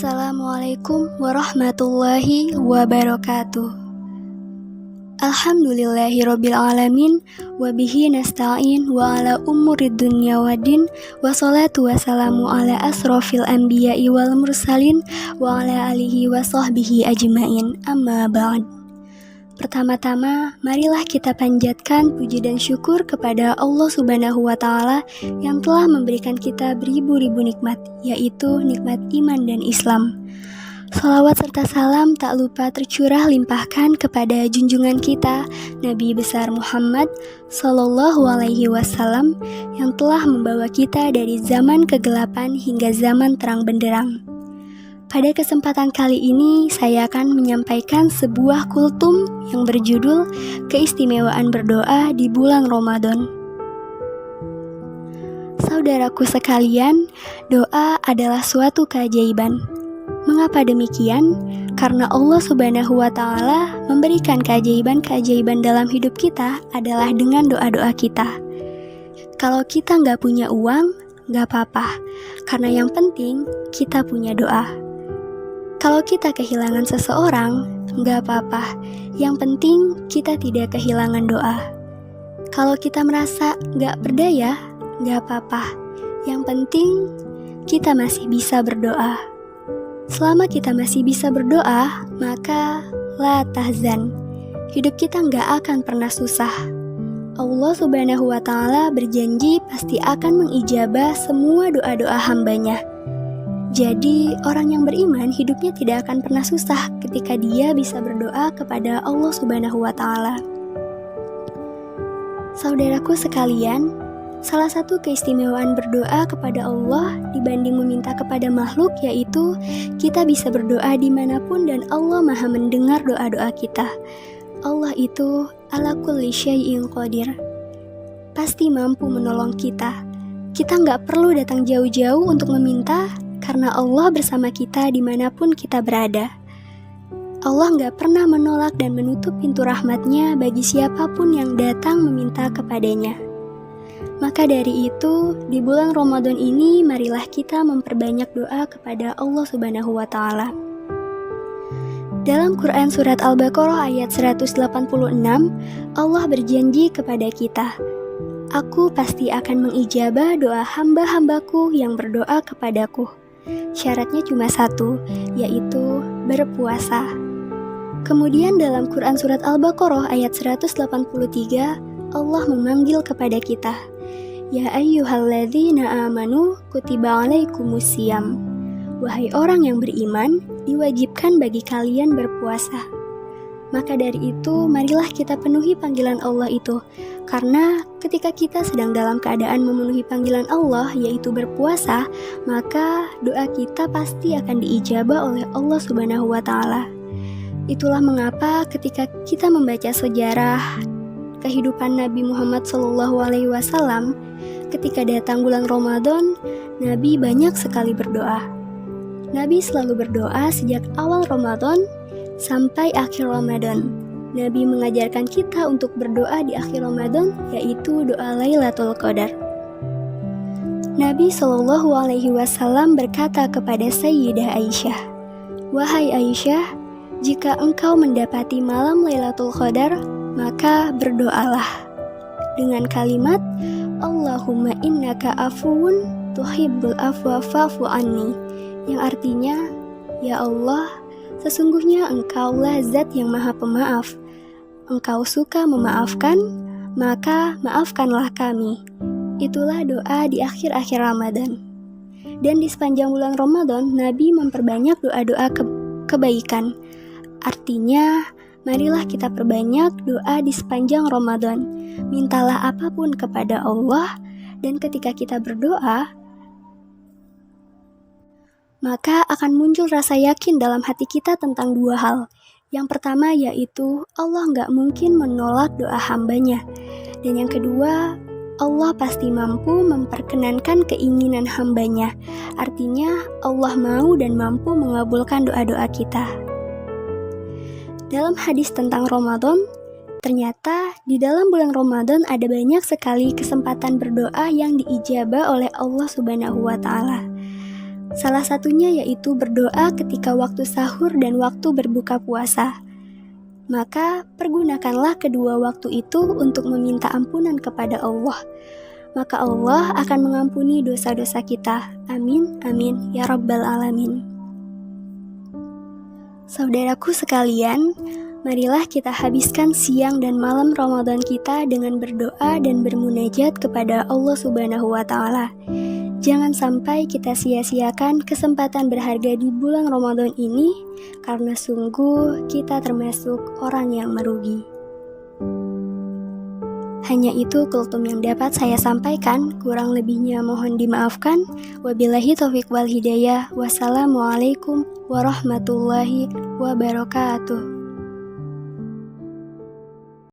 Assalamualaikum warahmatullahi wabarakatuh. Alhamdulillahirabbil alamin wa bihi nasta'in wa ala umurid dunya waddin wa salatu wassalamu ala asrofil anbiya'i wal mursalin wa ala alihi wa sahbihi ajmain. Amma ba'd. Pertama-tama, marilah kita panjatkan puji dan syukur kepada Allah Subhanahu wa Ta'ala yang telah memberikan kita beribu-ribu nikmat, yaitu nikmat iman dan Islam. Salawat serta salam tak lupa tercurah limpahkan kepada junjungan kita, Nabi besar Muhammad Sallallahu Alaihi Wasallam, yang telah membawa kita dari zaman kegelapan hingga zaman terang benderang. Pada kesempatan kali ini, saya akan menyampaikan sebuah kultum yang berjudul Keistimewaan Berdoa di Bulan Ramadan. Saudaraku sekalian, doa adalah suatu keajaiban. Mengapa demikian? Karena Allah Subhanahu wa Ta'ala memberikan keajaiban-keajaiban dalam hidup kita adalah dengan doa-doa kita. Kalau kita nggak punya uang, nggak apa-apa, karena yang penting kita punya doa. Kalau kita kehilangan seseorang, nggak apa-apa. Yang penting kita tidak kehilangan doa. Kalau kita merasa nggak berdaya, nggak apa-apa. Yang penting kita masih bisa berdoa. Selama kita masih bisa berdoa, maka la tahzan. Hidup kita nggak akan pernah susah. Allah Subhanahu wa Ta'ala berjanji pasti akan mengijabah semua doa-doa hambanya. Jadi, orang yang beriman hidupnya tidak akan pernah susah ketika dia bisa berdoa kepada Allah Subhanahu wa Ta'ala. Saudaraku sekalian, salah satu keistimewaan berdoa kepada Allah dibanding meminta kepada makhluk yaitu kita bisa berdoa dimanapun dan Allah maha mendengar doa-doa kita. Allah itu ala kulli syai'in qadir. Pasti mampu menolong kita. Kita nggak perlu datang jauh-jauh untuk meminta, karena Allah bersama kita dimanapun kita berada. Allah nggak pernah menolak dan menutup pintu rahmatnya bagi siapapun yang datang meminta kepadanya. Maka dari itu, di bulan Ramadan ini, marilah kita memperbanyak doa kepada Allah Subhanahu wa Ta'ala. Dalam Quran Surat Al-Baqarah ayat 186, Allah berjanji kepada kita, "Aku pasti akan mengijabah doa hamba-hambaku yang berdoa kepadaku." Syaratnya cuma satu, yaitu berpuasa. Kemudian dalam Quran Surat Al-Baqarah ayat 183, Allah memanggil kepada kita, "Ya ayyuhalladzina amanu kutiba alaikumusiyam." Wahai orang yang beriman, diwajibkan bagi kalian berpuasa. Maka dari itu, marilah kita penuhi panggilan Allah itu. Karena ketika kita sedang dalam keadaan memenuhi panggilan Allah, yaitu berpuasa, maka doa kita pasti akan diijabah oleh Allah Subhanahu wa Ta'ala. Itulah mengapa ketika kita membaca sejarah kehidupan Nabi Muhammad SAW, ketika datang bulan Ramadan, Nabi banyak sekali berdoa. Nabi selalu berdoa sejak awal Ramadan sampai akhir Ramadan. Nabi mengajarkan kita untuk berdoa di akhir Ramadan, yaitu doa Lailatul Qadar. Nabi Shallallahu Alaihi Wasallam berkata kepada Sayyidah Aisyah, "Wahai Aisyah, jika engkau mendapati malam Lailatul Qadar, maka berdoalah dengan kalimat Allahumma innaka afuwun tuhibbul afwa fa'fu anni," yang artinya, "Ya Allah, sesungguhnya Engkaulah Zat yang Maha Pemaaf. Engkau suka memaafkan, maka maafkanlah kami." Itulah doa di akhir-akhir Ramadan. Dan di sepanjang bulan Ramadan, Nabi memperbanyak doa-doa kebaikan. Artinya, marilah kita perbanyak doa di sepanjang Ramadan. Mintalah apapun kepada Allah, dan ketika kita berdoa, maka akan muncul rasa yakin dalam hati kita tentang dua hal. Yang pertama yaitu Allah nggak mungkin menolak doa hambanya. Dan yang kedua, Allah pasti mampu memperkenankan keinginan hambanya. Artinya Allah mau dan mampu mengabulkan doa-doa kita. Dalam hadis tentang Ramadan, ternyata di dalam bulan Ramadan ada banyak sekali kesempatan berdoa yang diijabah oleh Allah Subhanahu wa Ta'ala. Salah satunya yaitu berdoa ketika waktu sahur dan waktu berbuka puasa. Maka pergunakanlah kedua waktu itu untuk meminta ampunan kepada Allah. Maka Allah akan mengampuni dosa-dosa kita. Amin, amin, ya rabbal alamin. Saudaraku sekalian, marilah kita habiskan siang dan malam Ramadan kita dengan berdoa dan bermunajat kepada Allah Subhanahu wa Ta'ala. Jangan sampai kita sia-siakan kesempatan berharga di bulan Ramadan ini, karena sungguh kita termasuk orang yang merugi. Hanya itu kultum yang dapat saya sampaikan, kurang lebihnya mohon dimaafkan. Wabillahi taufiq wal hidayah. Wassalamualaikum warahmatullahi wabarakatuh.